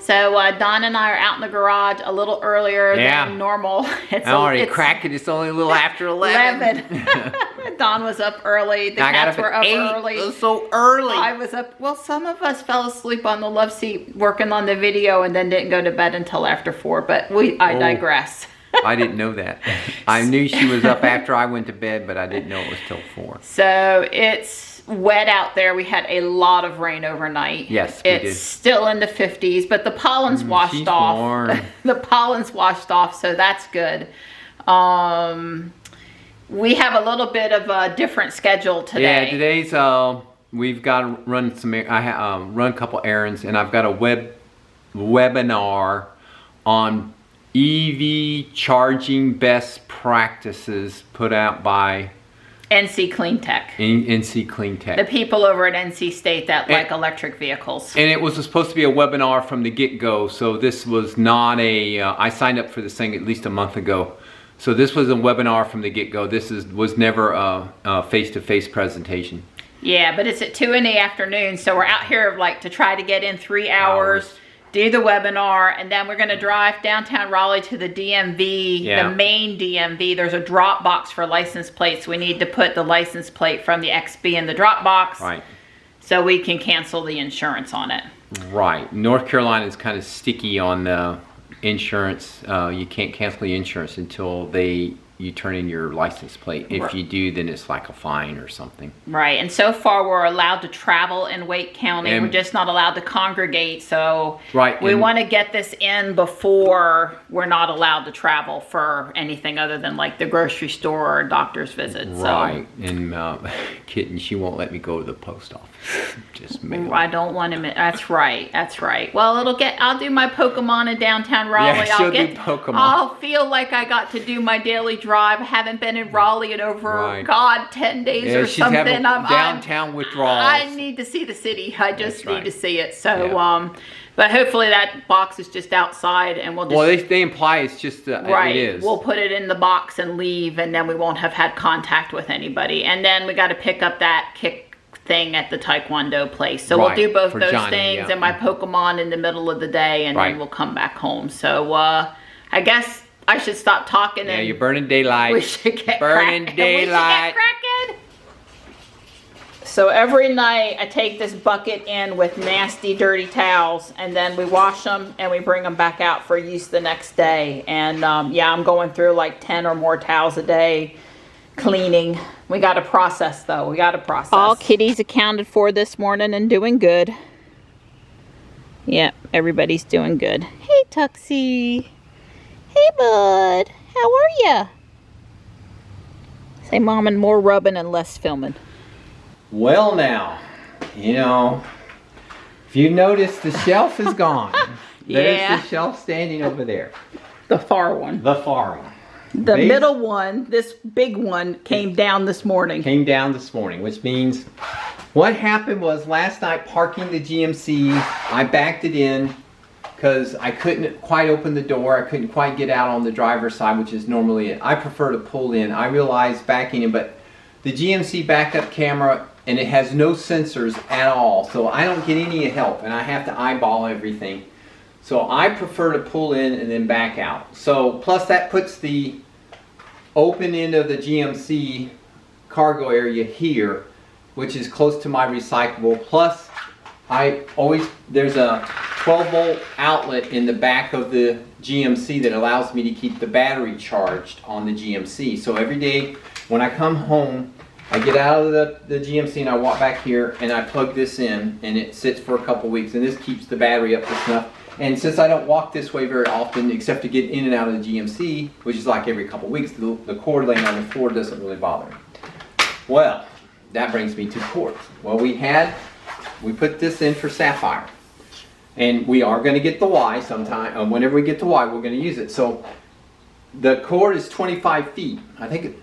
So Don and I are out in the garage a little earlier than normal. I already cracked it. It's only a little after 11. Don was up early. The cats were up early. It was so early. I was up. Well, some of us fell asleep on the love seat working on the video and then didn't go to bed until after 4. But I digress. I didn't know that. I knew she was up after I went to bed, but I didn't know it was till 4. So it's wet out there. We had a lot of rain overnight. Yes, we did. It's still in the 50s, but the pollen's washed off. Warm. The pollen's washed off, so that's good. We have a little bit of a different schedule today. Yeah, today's we've got to run some. I run a couple errands, and I've got a webinar on EV charging best practices put out by NC Clean Tech. NC Clean Tech. The people over at NC State that like electric vehicles. And it was supposed to be a webinar from the get-go, so this was not a, I signed up for this thing at least a month ago. So this was a webinar from the get-go. This was never a face-to-face presentation. Yeah, but it's at 2 in the afternoon, so we're out here like to try to get in 3 hours. Do the webinar, and then we're going to drive downtown Raleigh to the DMV, the main DMV. There's a drop box for license plates. We need to put the license plate from the XB in the drop box, right, so we can cancel the insurance on it. Right. North Carolina is kind of sticky on the insurance. You can't cancel the insurance until you turn in your license plate. If you do, then it's like a fine or something. Right, and so far we're allowed to travel in Wake County. We're just not allowed to congregate, so we want to get this in before we're not allowed to travel for anything other than like the grocery store or doctor's visits. Right, and Kitten, she won't let me go to the post office. Just mail. I don't want to, that's right. Well, I'll do my Pokemon in downtown Raleigh. Yeah, she'll do Pokemon. I'll feel like I got to do my daily drive. I haven't been in Raleigh in over, 10 days or she's something. Having downtown withdrawals. I need to see the city. I just need to see it. So, but hopefully that box is just outside, and we'll just... Well, they imply it's just, it is. We'll put it in the box and leave, and then we won't have had contact with anybody. And then we got to pick up that kick thing at the Taekwondo place. So we'll do both those things and my Pokemon in the middle of the day, and then we'll come back home. So I guess I should stop talking. Yeah, you're burning daylight. We should get burning daylight. So every night I take this bucket in with nasty, dirty towels, and then we wash them and we bring them back out for use the next day. And I'm going through like 10 or more towels a day cleaning. We got to process though. We got to process. All kitties accounted for this morning and doing good. Yep, everybody's doing good. Hey, Tuxie. Hey, bud. How are ya? Say, Mom, and more rubbing and less filming. Well, now, if you notice, the shelf is gone. There's the shelf standing over there. The far one. The far one. The middle one, this big one, came down this morning. Which means what happened was last night parking the GMC, I backed it in because I couldn't quite open the door. I couldn't quite get out on the driver's side, which is normally it. I prefer to pull in. I realized backing in, but the GMC backup camera, and it has no sensors at all, so I don't get any help, and I have to eyeball everything. So I prefer to pull in and then back out. So plus that puts the open end of the GMC cargo area here, which is close to my recyclable. Plus there's a 12-volt outlet in the back of the GMC that allows me to keep the battery charged on the GMC. So every day when I come home, I get out of the GMC and I walk back here and I plug this in, and it sits for a couple weeks, and this keeps the battery up to snuff. And since I don't walk this way very often, except to get in and out of the GMC, which is like every couple weeks, the cord laying on the floor doesn't really bother me. Well, that brings me to cords. Well, we put this in for Sapphire, and we are going to get the Y sometime. Whenever we get the Y, we're going to use it. So the cord is 25 feet. I think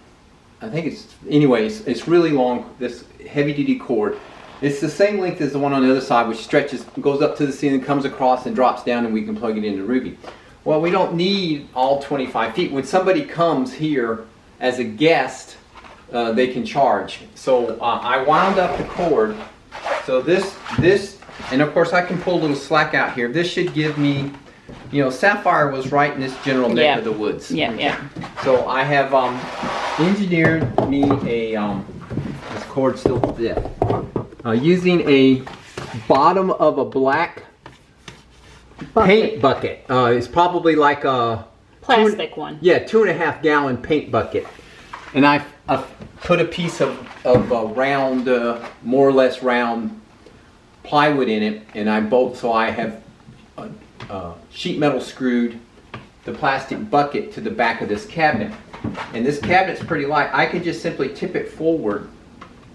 it's, anyways, it's really long, this heavy-duty cord. It's the same length as the one on the other side, which stretches, goes up to the ceiling, comes across and drops down, and we can plug it into Ruby. Well, we don't need all 25 feet. When somebody comes here as a guest, they can charge. So I wound up the cord. So this And of course I can pull a little slack out here. This should give me, you know, sapphire was right in this general neck of the woods. Yeah. So I have engineered me a, this cord's still stiff, using a bottom of a black paint bucket. It's probably like a plastic one. Yeah, 2.5 gallon paint bucket. And I've put a piece of round, more or less round plywood in it, and so I have sheet metal screwed the plastic bucket to the back of this cabinet. And this cabinet's pretty light. I can just simply tip it forward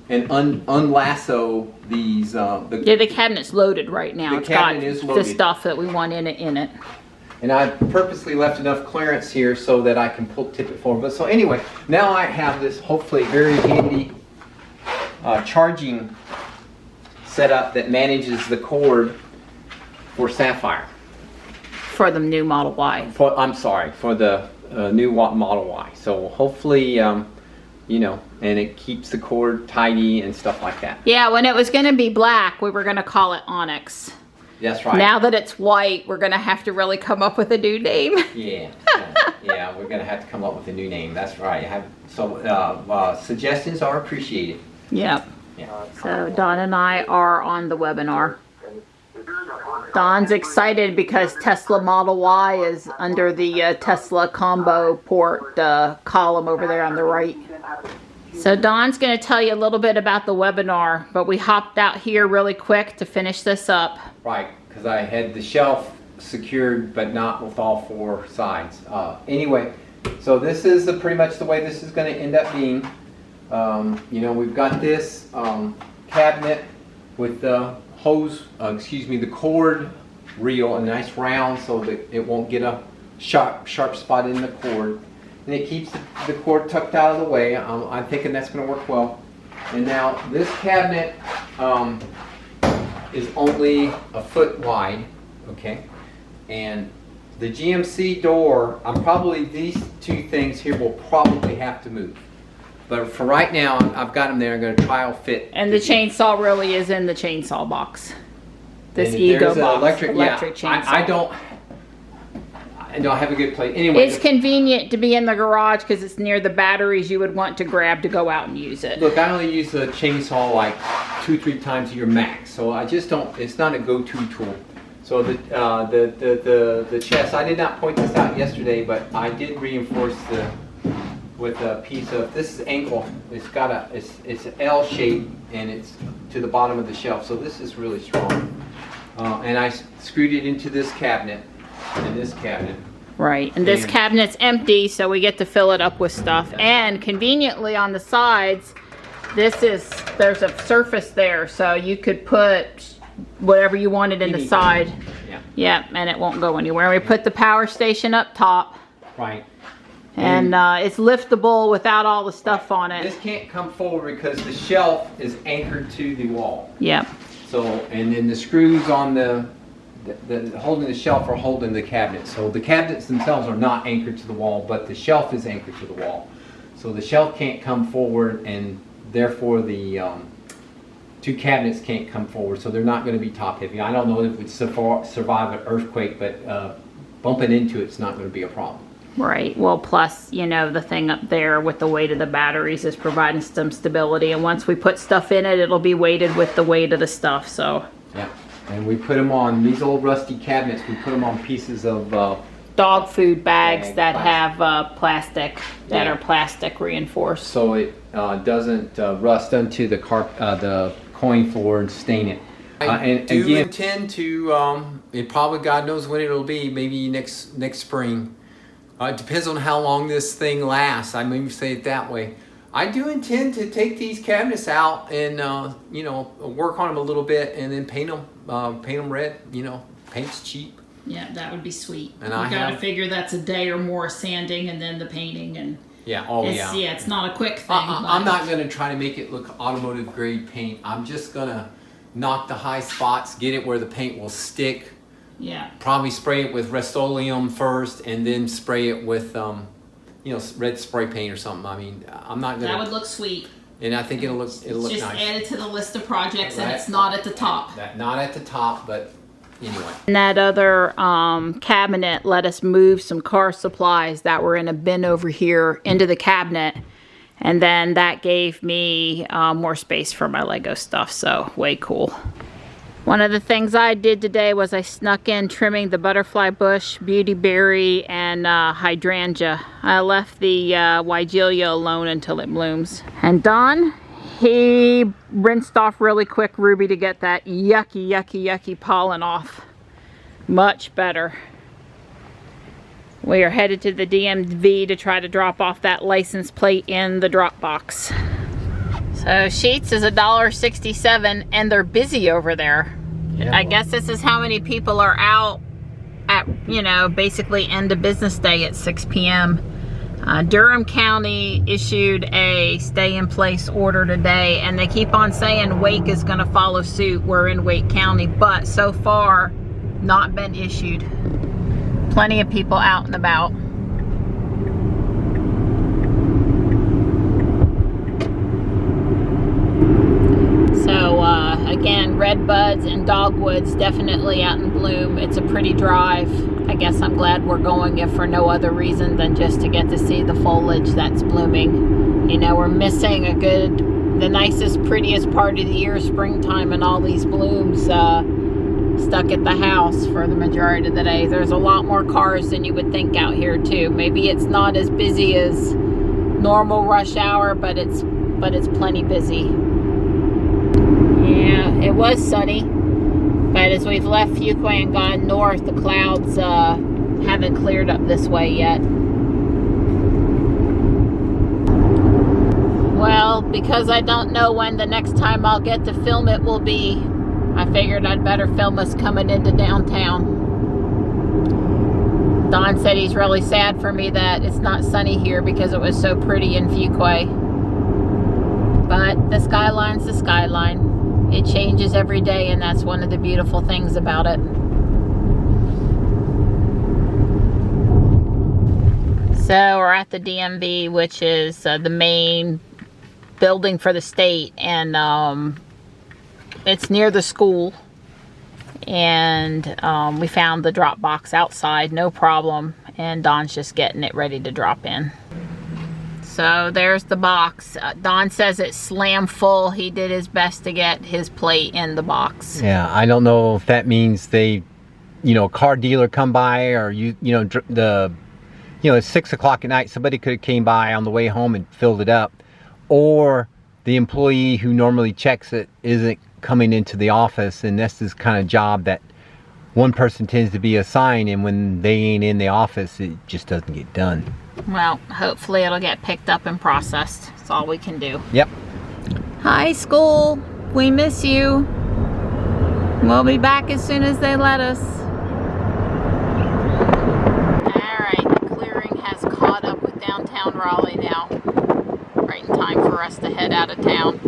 and unlasso these. The cabinet's loaded right now. The cabinet is loaded. The stuff that we want in it. And I purposely left enough clearance here so that I can tip it forward. But so anyway, now I have this hopefully very handy charging setup that manages the cord for Sapphire. For the new Model Y. For the new Model Y. So hopefully, you know, and it keeps the cord tidy and stuff like that. Yeah, when it was going to be black, we were going to call it Onyx. That's right. Now that it's white, we're going to have to really come up with a new name. Yeah, we're going to have to come up with a new name. That's right. Suggestions are appreciated. Yep. Yeah. So Don and I are on the webinar. Don's excited because Tesla Model Y is under the Tesla combo port column over there on the right. So Don's going to tell you a little bit about the webinar, but we hopped out here really quick to finish this up. Right, because I had the shelf secured, but not with all 4 sides. Anyway, so this is pretty much the way this is going to end up being. You know, we've got this cabinet with the the cord reel, a nice round so that it won't get a sharp spot in the cord. And it keeps the cord tucked out of the way. I'm thinking that's going to work well. And now this cabinet is only a foot wide, okay? And the GMC door, these 2 things here will probably have to move. But for right now, I've got them there. I'm going to trial fit. And the chainsaw really is in the chainsaw box. This Ego box, electric chainsaw. I don't have a good place. Anyway, it's convenient to be in the garage because it's near the batteries you would want to grab to go out and use it. Look, I only use the chainsaw like 2-3 times a year max, so I just don't. It's not a go-to tool. So the chest. I did not point this out yesterday, but I did reinforce with a piece of this is ankle. It's got it's an L shape and it's to the bottom of the shelf. So this is really strong. And I screwed it into this cabinet. In this cabinet. Right, and this cabinet's empty, so we get to fill it up with stuff. And conveniently on the sides, there's a surface there, so you could put whatever you wanted in the side. Yeah, and it won't go anywhere. We put the power station up top. Right. And it's liftable without all the stuff on it. This can't come forward because the shelf is anchored to the wall. Yep. So, and then the screws on the holding the shelf are holding the cabinet. So the cabinets themselves are not anchored to the wall, but the shelf is anchored to the wall. So the shelf can't come forward, and therefore the 2 cabinets can't come forward. So they're not going to be top heavy. I don't know if it would survive an earthquake, but bumping into it's not going to be a problem. Right. Well, plus, you know, the thing up there with the weight of the batteries is providing some stability. And once we put stuff in it, it'll be weighted with the weight of the stuff. So. Yeah. And we put them on these old rusty cabinets. We put them on pieces of dog food bags that have plastic, that are plastic reinforced. So it doesn't rust onto the coin floor and stain it. I do intend to, it probably God knows when it'll be, maybe next spring. It depends on how long this thing lasts. I maybe say it that way. I do intend to take these cabinets out and you know, work on them a little bit and then paint them red. You know, paint's cheap. Yeah, that would be sweet. And you gotta figure that's a day or more sanding and then the painting and. Yeah. Yeah, it's not a quick thing. I'm not gonna try to make it look automotive grade paint. I'm just gonna knock the high spots, get it where the paint will stick. Yeah. Probably spray it with Rust-Oleum first, and then spray it with you know, red spray paint or something. I mean, I'm not gonna. That would look sweet. And I think it'll look Just nice. add it to the list of projects, and Right. it's not at the top. Not at the top, but anyway. And that other cabinet let us move some car supplies that were in a bin over here into the cabinet. And then that gave me more space for my Lego stuff, so way cool. One of the things I did today was I snuck in trimming the butterfly bush, beautyberry, and hydrangea. I left the Weigelia alone until it blooms. And Don, he rinsed off really quick Ruby to get that yucky pollen off. Much better. We are headed to the DMV to try to drop off that license plate in the drop box. So Sheetz is $1.67 and they're busy over there. Yeah, I guess this is how many people are out at, you know, basically end of business day at 6 p.m. Durham County issued a stay-in-place order today, and they keep on saying Wake is going to follow suit. We're in Wake County, but so far not been issued. Plenty of people out and about. So again, red buds and dogwoods definitely out in bloom. It's a pretty drive. I guess I'm glad we're going, if for no other reason than just to get to see the foliage that's blooming. You know, we're missing the nicest, prettiest part of the year, springtime, and all these blooms stuck at the house for the majority of the day. There's a lot more cars than you would think out here too. Maybe it's not as busy as normal rush hour, but it's plenty busy. Yeah, it was sunny, but as we've left Fuquay and gone north, the clouds haven't cleared up this way yet. Well, because I don't know when the next time I'll get to film it will be, I figured I'd better film us coming into downtown. Don said he's really sad for me that it's not sunny here because it was so pretty in Fuquay. But the skyline's the skyline. It changes every day, and that's one of the beautiful things about it. So we're at the DMV, which is the main building for the state, and it's near the school. And we found the drop box outside, no problem, and Don's just getting it ready to drop in. So there's the box. Don says it's slam full. He did his best to get his plate in the box. Yeah, I don't know if that means they, car dealer come by, or it's 6 o'clock at night. Somebody could have came by on the way home and filled it up, or the employee who normally checks it isn't coming into the office, and that's this kind of job that one person tends to be assigned, and when they ain't in the office, it just doesn't get done. Well, hopefully it'll get picked up and processed. That's all we can do. Yep. Hi, school. We miss you. We'll be back as soon as they let us. Alright, the clearing has caught up with downtown Raleigh now. Right in time for us to head out of town.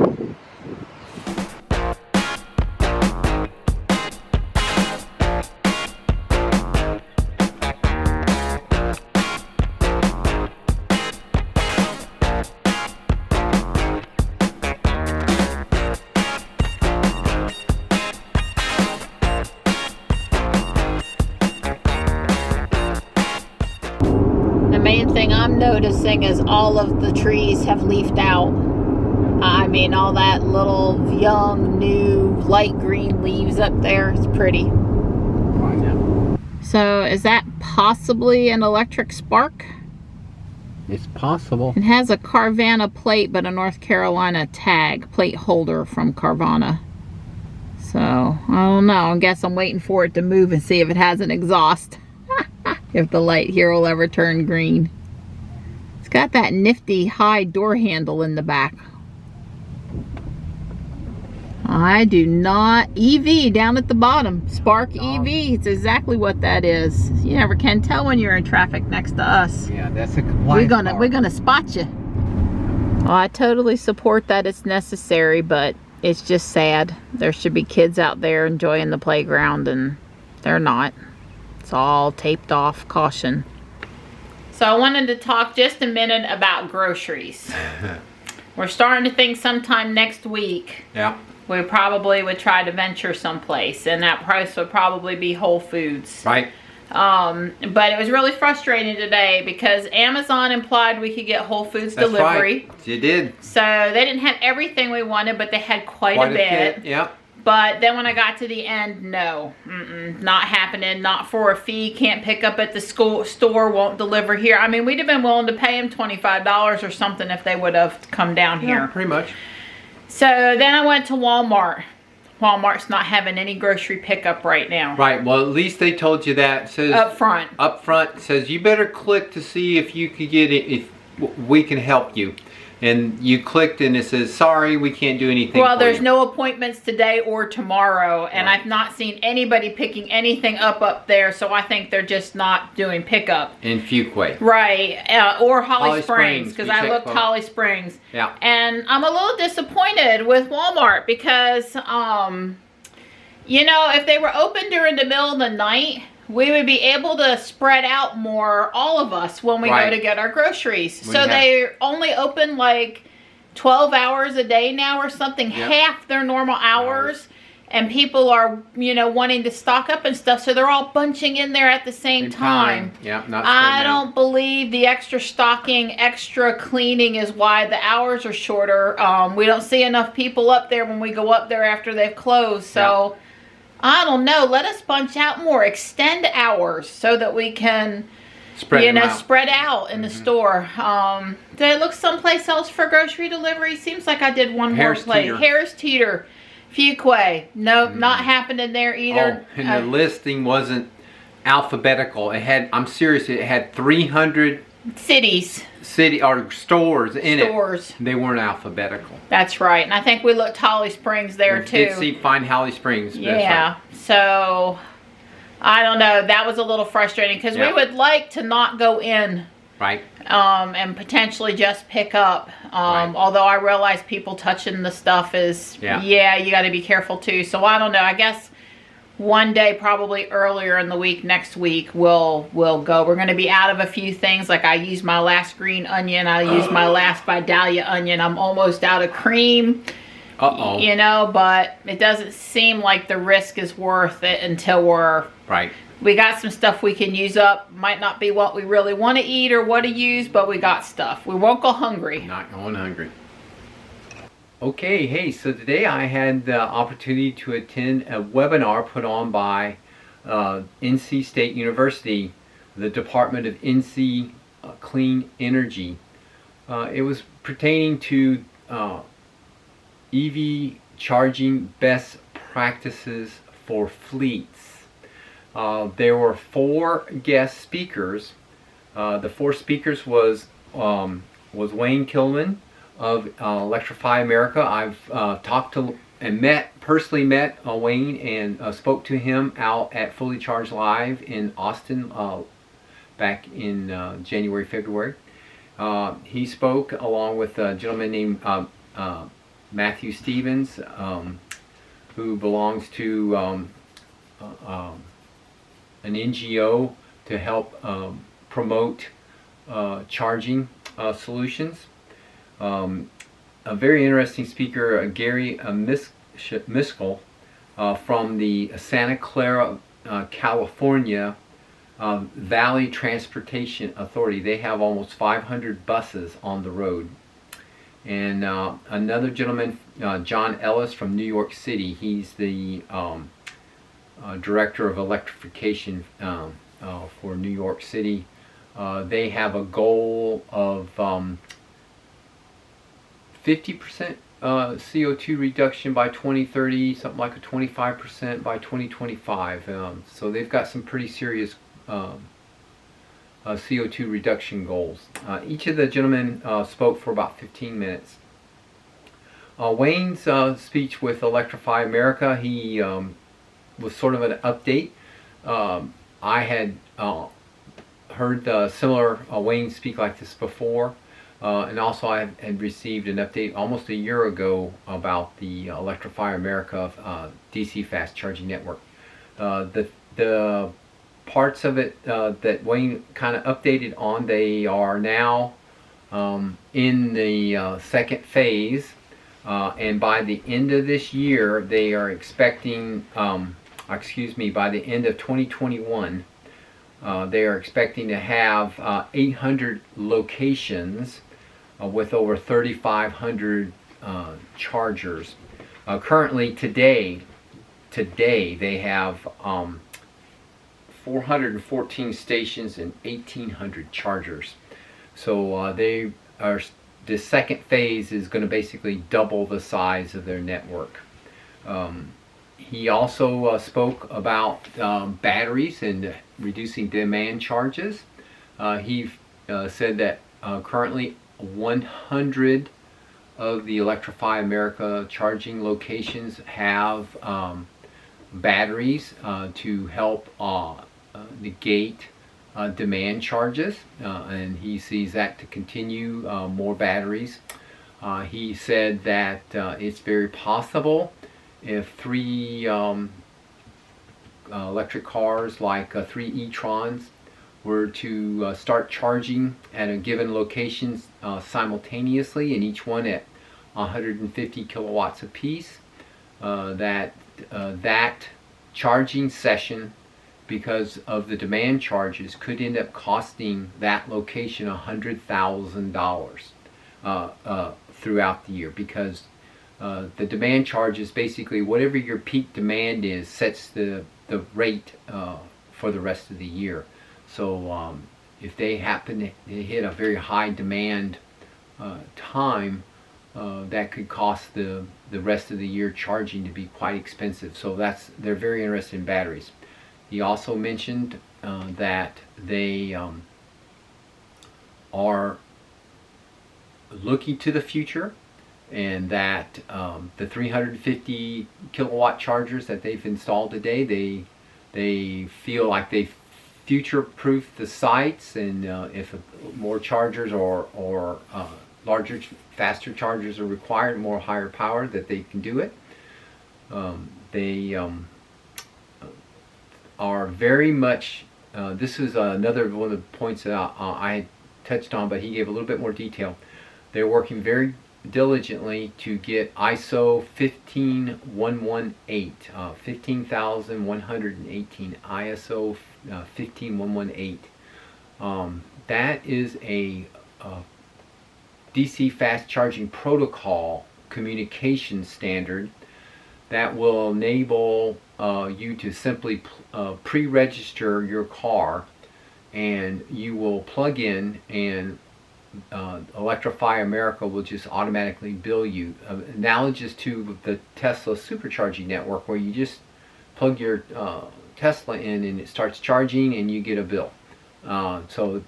Noticing as all of the trees have leafed out. I mean, all that little young, new, light green leaves up there. It's pretty. So is that possibly an electric spark? It's possible. It has a Carvana plate, but a North Carolina tag, plate holder from Carvana. So, I don't know. I guess I'm waiting for it to move and see if it has an exhaust. If the light here will ever turn green. Got that nifty high door handle in the back. I do not. EV down at the bottom. Spark EV. It's exactly what that is. You never can tell when you're in traffic next to us. Yeah, that's a compliance we're gonna spot you. Well, I totally support that it's necessary, but it's just sad. There should be kids out there enjoying the playground, and they're not. It's all taped off. Caution. So I wanted to talk just a minute about groceries. We're starting to think sometime next week. Yeah. We probably would try to venture someplace, and that price would probably be Whole Foods. Right. But it was really frustrating today because Amazon implied we could get Whole Foods delivery. Right. You did. So they didn't have everything we wanted, but they had quite a bit. Yeah. But then when I got to the end, no, not happening. Not for a fee. Can't pick up at the store. Won't deliver here. I mean, we'd have been willing to pay them $25 or something if they would have come down here. Yeah, pretty much. So then I went to Walmart. Walmart's not having any grocery pickup right now. Right. Well, at least they told you that. It says up front. Up front says you better click to see if you could get it, if we can help you. And you clicked and it says, sorry, we can't do anything. Well, there's no appointments today or tomorrow, and right. I've not seen anybody picking anything up there, so I think they're just not doing pickup. In Fuquay. Right, or Holly Springs, because I looked Holly Springs. Yeah. And I'm a little disappointed with Walmart because, you know, if they were open during the middle of the night, we would be able to spread out more, all of us, when we go to get our groceries. So they're only open like 12 hours a day now or something, half their normal hours. And people are, you know, wanting to stock up and stuff, so they're all bunching in there at the same time. Yeah, not I don't believe the extra stocking, extra cleaning is why the hours are shorter. We don't see enough people up there when we go up there after they've closed, so... I don't know. Let us bunch out more. Extend hours so that we can, spread out in the store. Did I look someplace else for grocery delivery? Seems like I did one more place. Harris Teeter, Fuquay. Nope, not happening there either. Oh, and the listing wasn't alphabetical. It had, I'm serious, it had 300 stores in it. They weren't alphabetical. That's right. And I think we looked Holly Springs there too. Did find Holly Springs. Yeah. Right. So I don't know. That was a little frustrating because we would like to not go in. Right. And potentially just pick up. Although I realize people touching the stuff is, you got to be careful too. So I don't know. I guess one day, probably earlier in the week, next week, we'll go. We're going to be out of a few things. Like I used my last green onion. I used my last Vidalia onion. I'm almost out of cream. Uh-oh. You know, but it doesn't seem like the risk is worth it until we're... Right. We got some stuff we can use up. Might not be what we really want to eat or what to use, but we got stuff. We won't go hungry. Not going hungry. Okay, hey, so today I had the opportunity to attend a webinar put on by NC State University, the Department of NC Clean Energy. It was pertaining to EV charging best practices for fleets. There were 4 guest speakers. The 4 speakers was Wayne Kilman of Electrify America. I've talked to and personally met Wayne and spoke to him out at Fully Charged Live in Austin back in January, February. He spoke along with a gentleman named Matthew Stevens, who belongs to an NGO to help promote charging solutions. A very interesting speaker, Gary Miskell, from the Santa Clara, California Valley Transportation Authority. They have almost 500 buses on the road. And another gentleman, John Ellis from New York City. He's the director of electrification for New York City. They have a goal of 50% CO2 reduction by 2030, something like a 25% by 2025. So they've got some pretty serious CO2 reduction goals. Each of the gentlemen spoke for about 15 minutes. Wayne's speech with Electrify America, he was sort of an update. I had heard similar Wayne speak like this before. And also I had received an update almost a year ago about the Electrify America DC fast charging network. The parts of it that Wayne kind of updated on, they are now in the second phase, and by the end of this year, they are expecting, by the end of 2021, they are expecting to have 800 locations with over 3,500 chargers. Currently, today they have 414 stations and 1,800 chargers. So they are. The second phase is going to basically double the size of their network. He also spoke about batteries and reducing demand charges. He said that currently 100 of the Electrify America charging locations have batteries to help negate demand charges, and he sees that to continue, more batteries. He said that it's very possible if 3 electric cars like 3 e-trons were to start charging at a given location simultaneously, and each one at 150 kilowatts apiece, that charging session, because of the demand charges, could end up costing that location $100,000 throughout the year, because the demand charge is basically whatever your peak demand is sets the rate for the rest of the year. So if they happen to hit a very high demand time, that could cost the rest of the year charging to be quite expensive. So they're very interested in batteries. He also mentioned that they are looking to the future, and that the 350 kilowatt chargers that they've installed today, they feel like they future-proof the sites, and if more chargers or larger, faster chargers are required, more higher power, that they can do it. They are very much, this is another one of the points that I touched on, but he gave a little bit more detail. They're working very diligently to get ISO 15118, 15,118, ISO 15118. That is a DC fast charging protocol communication standard that will enable you to simply pre-register your car, and you will plug in, and Electrify America will just automatically bill you, analogous to the Tesla supercharging network, where you just plug your Tesla in and it starts charging and you get a bill. So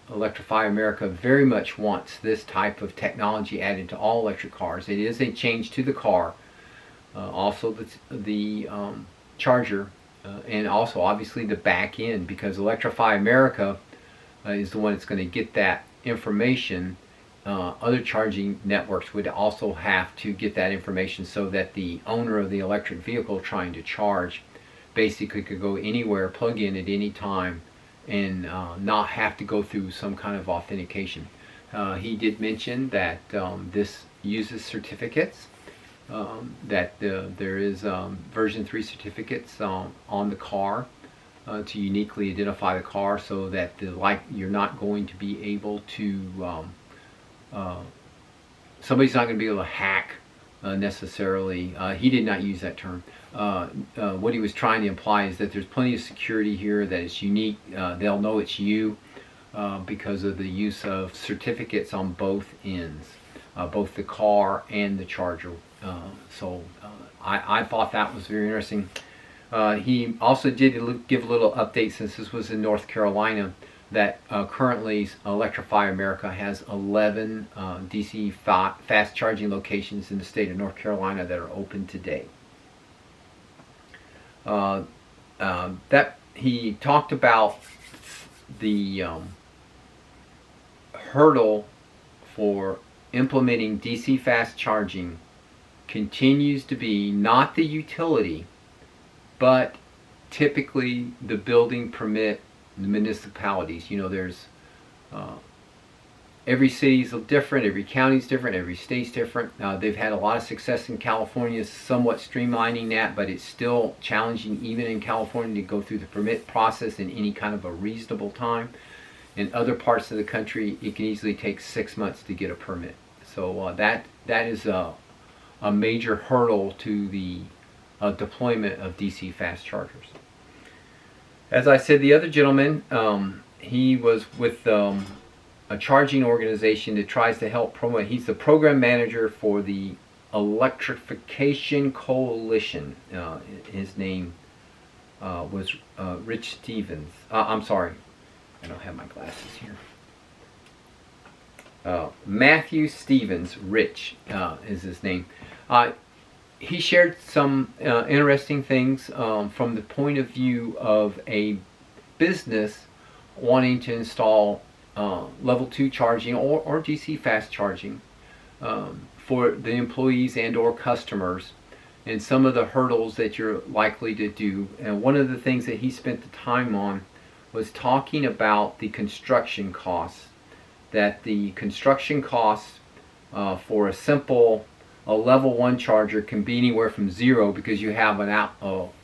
Electrify America very much wants this type of technology added to all electric cars. It is a change to the car, also the charger, and also obviously the back end, because Electrify America is the one that's going to get that information. Other charging networks would also have to get that information, so that the owner of the electric vehicle trying to charge basically could go anywhere, plug in at any time, and not have to go through some kind of authentication. He did mention that this uses certificates, that there is version 3 certificates on the car to uniquely identify the car, so that you're not going to be able to, somebody's not going to be able to hack necessarily. He did not use that term. What he was trying to imply is that there's plenty of security here, that it's unique. They'll know it's you because of the use of certificates on both ends, both the car and the charger. So I thought that was very interesting. He also did give a little update, since this was in North Carolina, that currently Electrify America has 11 DC fast charging locations in the state of North Carolina that are open today. That he talked about the hurdle for implementing DC fast charging continues to be not the utility, but typically the building permit, the municipalities. You know, there's every city's different, every county's different, every state's different. They've had a lot of success in California, somewhat streamlining that, but it's still challenging even in California to go through the permit process in any kind of a reasonable time. In other parts of the country, it can easily take 6 months to get a permit. So that is a major hurdle to the deployment of DC fast chargers. As I said, the other gentleman, he was with a charging organization that tries to help promote. He's the program manager for the Electrification Coalition. His name was Rich Stevens. I'm sorry, I don't have my glasses here. Matthew Stevens, Rich is his name. He shared some interesting things from the point of view of a business wanting to install level 2 charging or DC fast charging for the employees and or customers, and some of the hurdles that you're likely to do. And one of the things that he spent the time on was talking about the construction costs, that the construction costs for a simple level 1 charger can be anywhere from 0, because you have an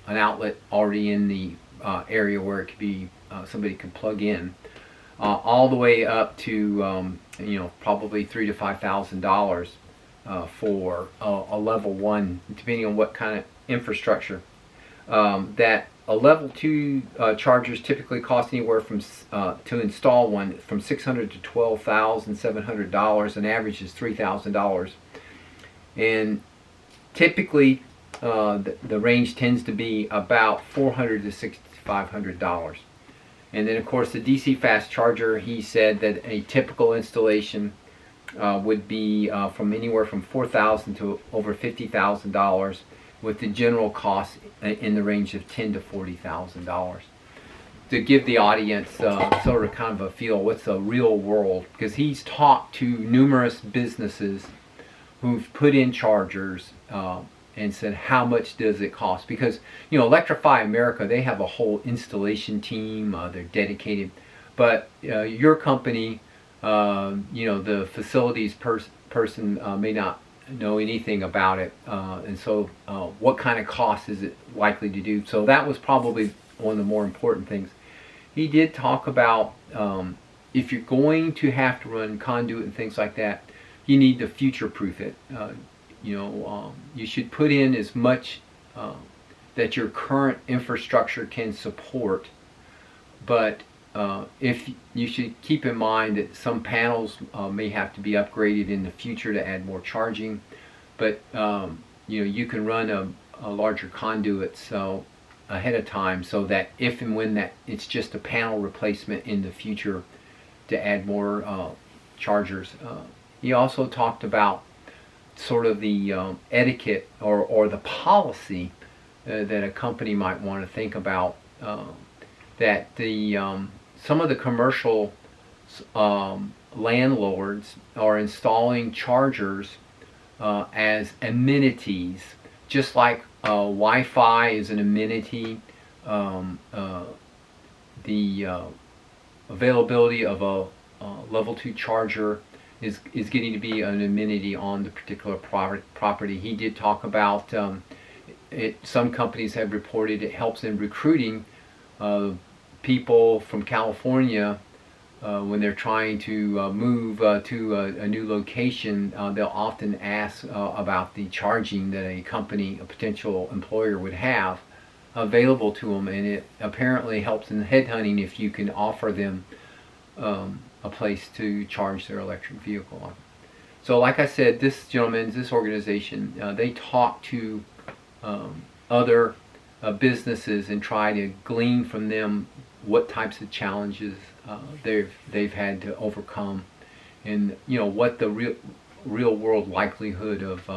outlet already in the area where it could be somebody can plug in, all the way up to probably $3,000 to $5,000 for a level 1, depending on what kind of infrastructure. That a level 2 chargers typically cost anywhere from to install one from $600 to $12,700. An average is $3,000, and typically the range tends to be about $400 to $6,500. And then of course the DC fast charger, he said that a typical installation would be from anywhere from $4,000 to over $50,000, with the general cost in the range of $10,000 to $40,000. To give the audience sort of kind of a feel what's the real world, because he's talked to numerous businesses who've put in chargers and said, how much does it cost? Because Electrify America, they have a whole installation team, they're dedicated, but your company, the facilities person may not know anything about it, and so what kind of cost is it likely to do? So that was probably one of the more important things. He did talk about if you're going to have to run conduit and things like that, you need to future-proof it. You should put in as much that your current infrastructure can support, but if you should keep in mind that some panels may have to be upgraded in the future to add more charging, but you can run a larger conduit so ahead of time, so that if and when that it's just a panel replacement in the future to add more chargers. He also talked about sort of the etiquette or the policy that a company might want to think about, that the some of the commercial landlords are installing chargers as amenities, just like Wi-Fi is an amenity. The availability of a level 2 charger is getting to be an amenity on the particular property. He did talk about some companies have reported it helps in recruiting people from California when they're trying to move to a new location. They'll often ask about the charging that a potential employer would have available to them, and it apparently helps in headhunting if you can offer them a place to charge their electric vehicle on. So like I said, this organization, they talk to other businesses and try to glean from them what types of challenges they've had to overcome, and what the real world likelihood of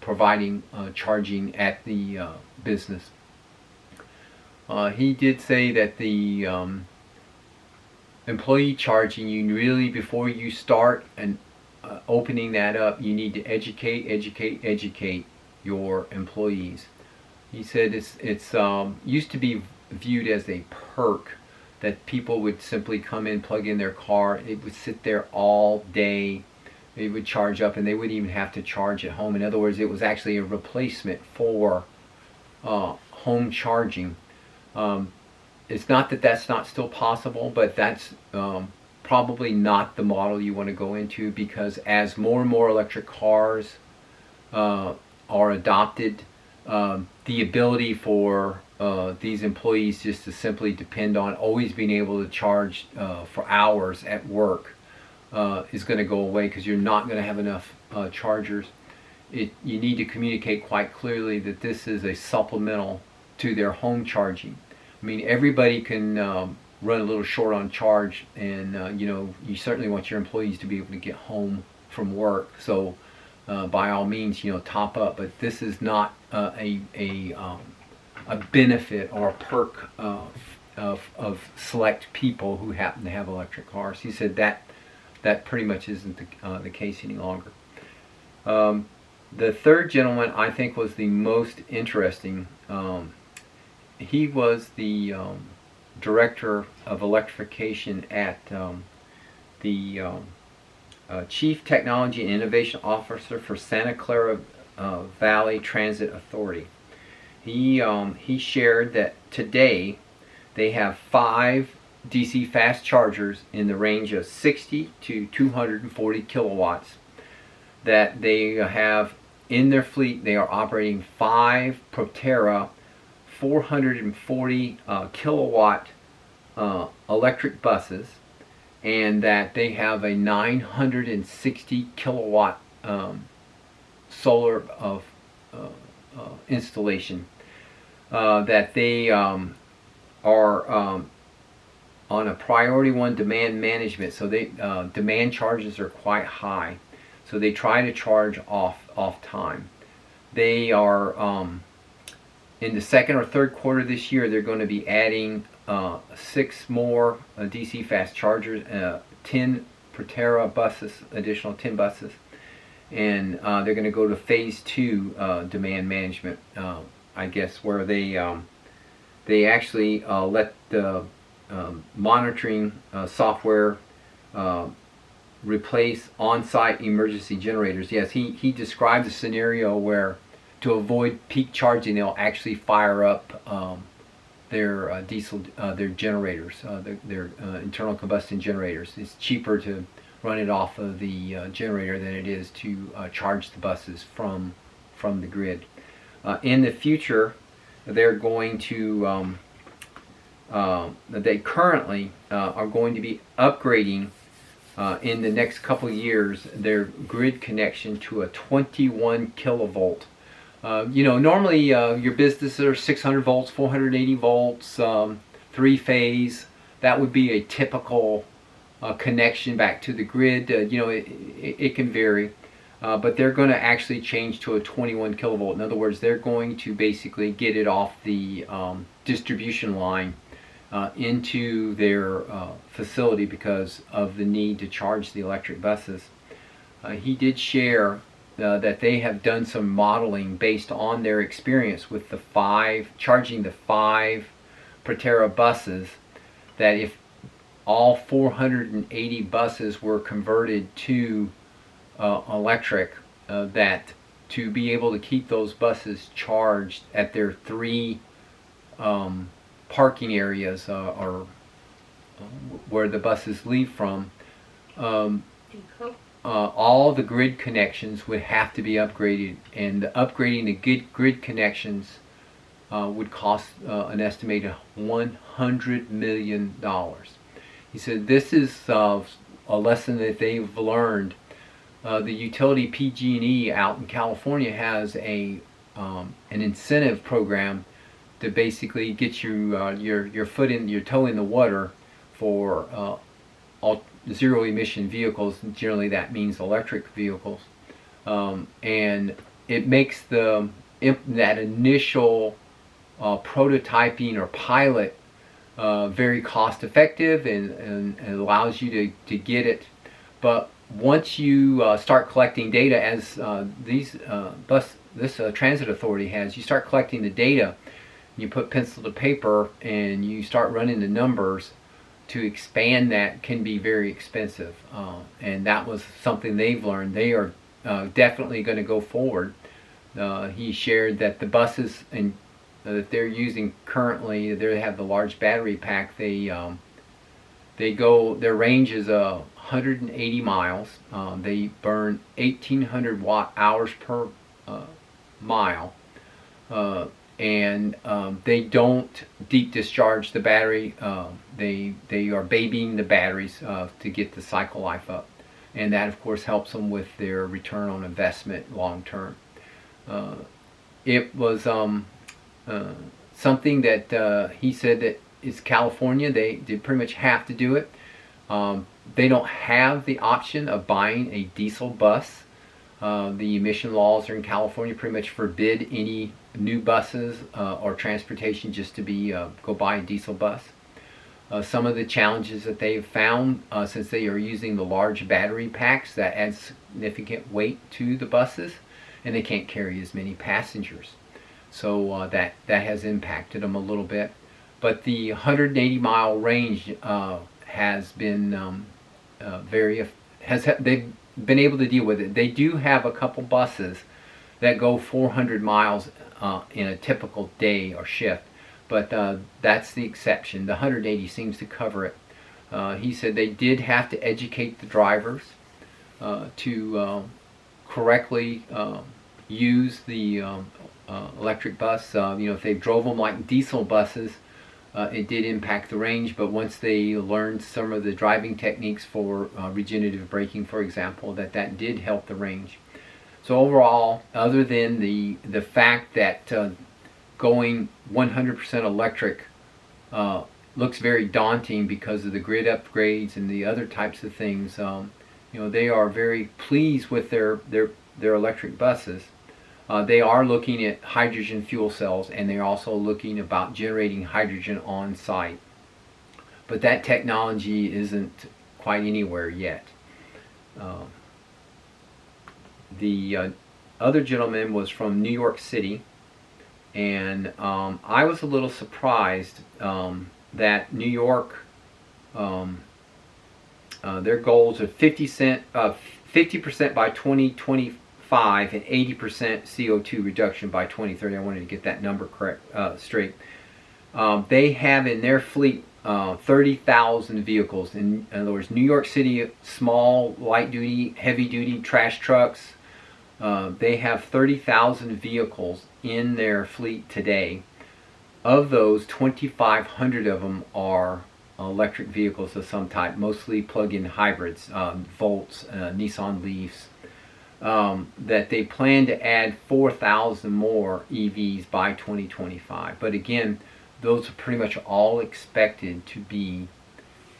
providing charging at the business. He did say that the employee charging, you really, before you start and opening that up, you need to educate your employees. He said it's used to be viewed as a perk that people would simply come in, plug in their car. It would sit there all day. It would charge up, and they wouldn't even have to charge at home. In other words, it was actually a replacement for home charging. It's not that that's not still possible, but that's probably not the model you want to go into, because as more and more electric cars are adopted, the ability for these employees just to simply depend on always being able to charge for hours at work is going to go away, because you're not going to have enough chargers. You need to communicate quite clearly that this is a supplemental to their home charging. I mean, everybody can run a little short on charge, and you know, you certainly want your employees to be able to get home from work. So by all means, you know, top up. But this is not a benefit or a perk of select people who happen to have electric cars. He said that pretty much isn't the case any longer. The third gentleman I think was the most interesting. He was the director of electrification at the Chief Technology and Innovation Officer for Santa Clara Valley Transit Authority. He shared that today they have 5 DC fast chargers in the range of 60 to 240 kilowatts that they have in their fleet. They are operating 5 Proterra 440 kilowatt electric buses, and that they have a 960 kilowatt solar installation, that they are on a priority 1 demand management. So they demand charges are quite high, so they try to charge off time. They are in the second or third quarter this year, they're going to be adding 6 more DC fast chargers, 10 Proterra buses, additional 10 buses, and they're going to go to phase 2 demand management, I guess, where they actually let the monitoring software replace on-site emergency generators. Yes, he described a scenario where, to avoid peak charging, they'll actually fire up their their generaters, their internal combustion generators. It's cheaper to run it off of the generator than it is to charge the buses from the grid. In the future, they're going to they currently are going to be upgrading in the next couple years their grid connection to a 21 kilovolt. You know, normally your businesses are 600 volts, 480 volts, 3-phase. That would be a typical connection back to the grid. You know, it can vary, but they're going to actually change to a 21 kilovolt. In other words, they're going to basically get it off the distribution line into their facility because of the need to charge the electric buses. He did share that they have done some modeling based on their experience with charging the 5 Proterra buses, that if all 480 buses were converted to electric, that to be able to keep those buses charged at their 3 parking areas or where the buses leave from, all the grid connections would have to be upgraded, and upgrading the grid connections would cost an estimated $100 million. He said this is a lesson that they've learned. The utility PG&E out in California has an incentive program to basically get you your toe in the water for zero emission vehicles. Generally that means electric vehicles, and it makes that initial prototyping or pilot very cost effective, and allows you to get it. But once you start collecting data, as this transit authority has, you start collecting the data, you put pencil to paper and you start running the numbers. to expand that can be very expensive, and that was something they've learned. They are definitely going to go forward. He shared that the buses that they're using currently, they have the large battery pack. Their range is 180 miles. They burn 1,800 watt-hours per mile, and they don't deep discharge the battery. They are babying the batteries to get the cycle life up, and that of course helps them with their return on investment long term. It was something that he said that is California. They pretty much have to do it. They don't have the option of buying a diesel bus. The emission laws are in California pretty much forbid any new buses or transportation just to go buy a diesel bus. Some of the challenges that they've found, since they are using the large battery packs, that adds significant weight to the buses, and they can't carry as many passengers. So that has impacted them a little bit. But the 180-mile range has been they've been able to deal with it. They do have a couple buses that go 400 miles in a typical day or shift, but that's the exception. The 180 seems to cover it. He said they did have to educate the drivers to correctly use the electric bus. If they drove them like diesel buses, it did impact the range, but once they learned some of the driving techniques for regenerative braking, for example, that did help the range. So overall, other than the fact that going 100% electric looks very daunting because of the grid upgrades and the other types of things, they are very pleased with their electric buses. They are looking at hydrogen fuel cells, and they're also looking about generating hydrogen on site. But that technology isn't quite anywhere yet. The other gentleman was from New York City, and I was a little surprised that New York, their goals are 50% by 2025 and 80% CO2 reduction by 2030. I wanted to get that number straight. They have in their fleet 30,000 vehicles. In other words, New York City, small, light-duty, heavy-duty trash trucks, they have 30,000 vehicles in their fleet today. Of those, 2,500 of them are electric vehicles of some type, mostly plug-in hybrids, Volts, Nissan Leafs. That they plan to add 4,000 more EVs by 2025. But again, those are pretty much all expected to be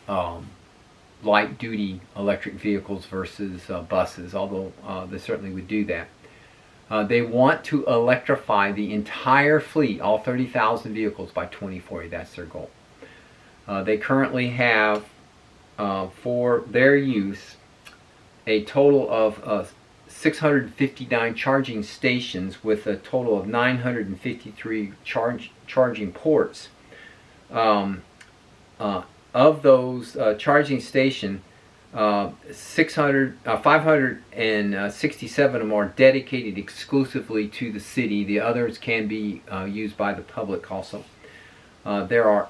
light-duty electric vehicles versus buses, although they certainly would do that. They want to electrify the entire fleet, all 30,000 vehicles, by 2040. That's their goal. They currently have, for their use, a total of 659 charging stations with a total of 953 charging ports. Of those charging stations, 567 of them are dedicated exclusively to the city. The others can be used by the public also. There are,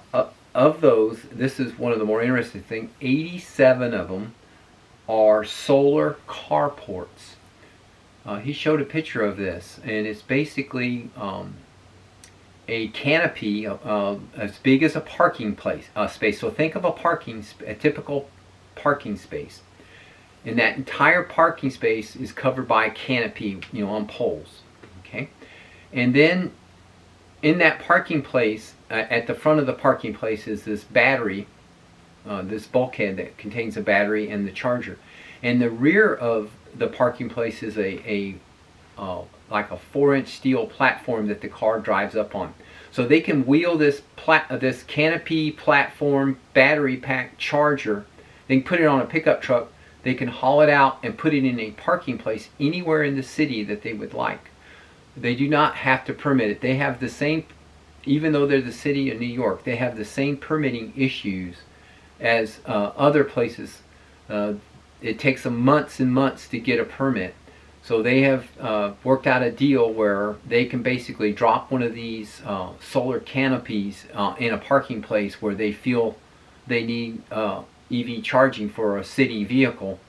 of those, this is one of the more interesting things, 87 of them are solar carports. He showed a picture of this, and it's basically a canopy as big as a parking space. So think of a typical parking space, and that entire parking space is covered by a canopy, on poles. Okay, and then in that parking place, at the front of the parking place, is this battery, this bulkhead that contains a battery and the charger. And the rear of the parking place is like a 4-inch steel platform that the car drives up on. So they can wheel this canopy platform battery pack charger. They can put it on a pickup truck. They can haul it out and put it in a parking place anywhere in the city that they would like. They do not have to permit it. They have the same, even though they're the city of New York, they have the same permitting issues as other places. It takes them months and months to get a permit. So they have worked out a deal where they can basically drop one of these solar canopies in a parking place where they feel they need EV charging for a city vehicle,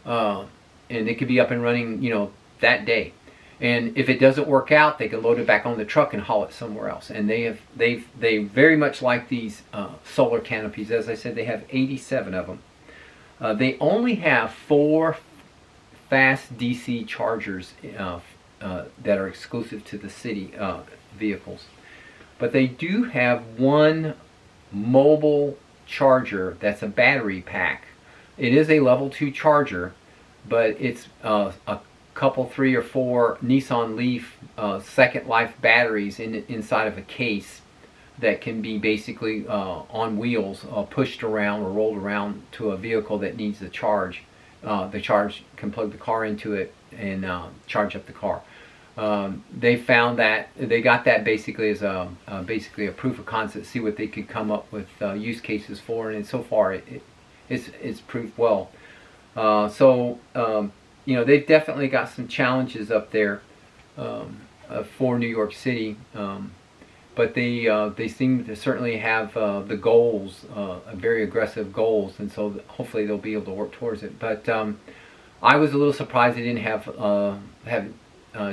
and it could be up and running, you know, that day. And if it doesn't work out, they can load it back on the truck and haul it somewhere else. And they very much like these solar canopies. As I said, they have 87 of them. They only have 4 fast DC chargers that are exclusive to the city vehicles, but they do have 1 mobile charger that's a battery pack. It is a level 2 charger, but it's a couple 3 or 4 Nissan Leaf Second Life batteries inside of a case that can be basically on wheels, pushed around or rolled around to a vehicle that needs a charge. The charge can plug the car into it and charge up the car. They found that they got that basically as basically a proof of concept, see what they could come up with use cases for, and so far it's proved well. So you know, they've definitely got some challenges up there for New York City, but they seem to certainly have the goals, very aggressive goals, and so hopefully they'll be able to work towards it. But I was a little surprised they didn't have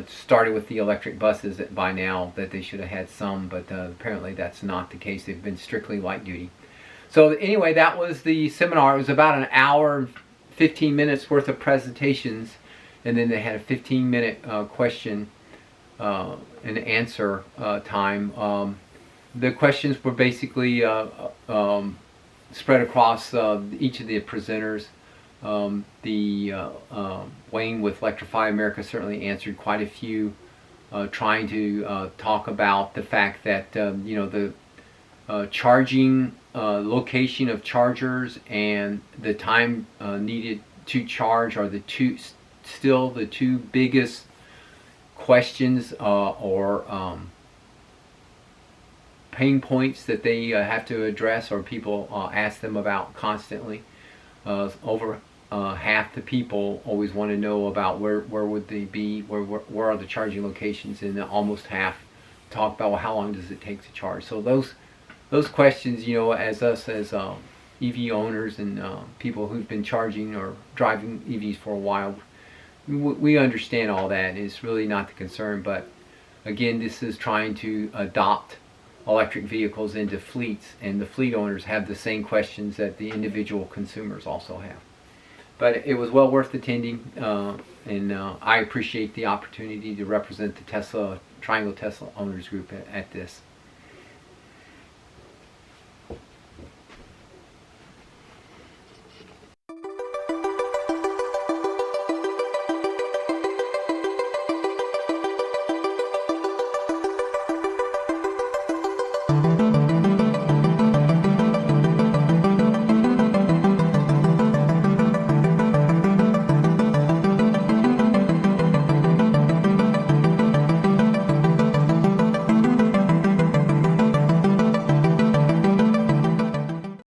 started with the electric buses by now, that they should have had some, but apparently that's not the case. They've been strictly light duty. So anyway, that was the seminar. It was about an hour and 15 minutes worth of presentations, and then they had a 15-minute question and answer time. The questions were basically spread across each of the presenters. Wayne with Electrify America certainly answered quite a few, trying to talk about the fact that you know, the charging location of chargers and the time needed to charge are still the two biggest questions or pain points that they have to address, or people ask them about constantly. Over half the people always want to know about where would they be, where are the charging locations, and almost half talk about, well, how long does it take to charge. So those questions, you know, as EV owners and people who've been charging or driving EVs for a while, we understand all that. It's really not the concern, but again, this is trying to adopt electric vehicles into fleets, and the fleet owners have the same questions that the individual consumers also have. But it was well worth attending, and I appreciate the opportunity to represent the Triangle Tesla Owners Group at this.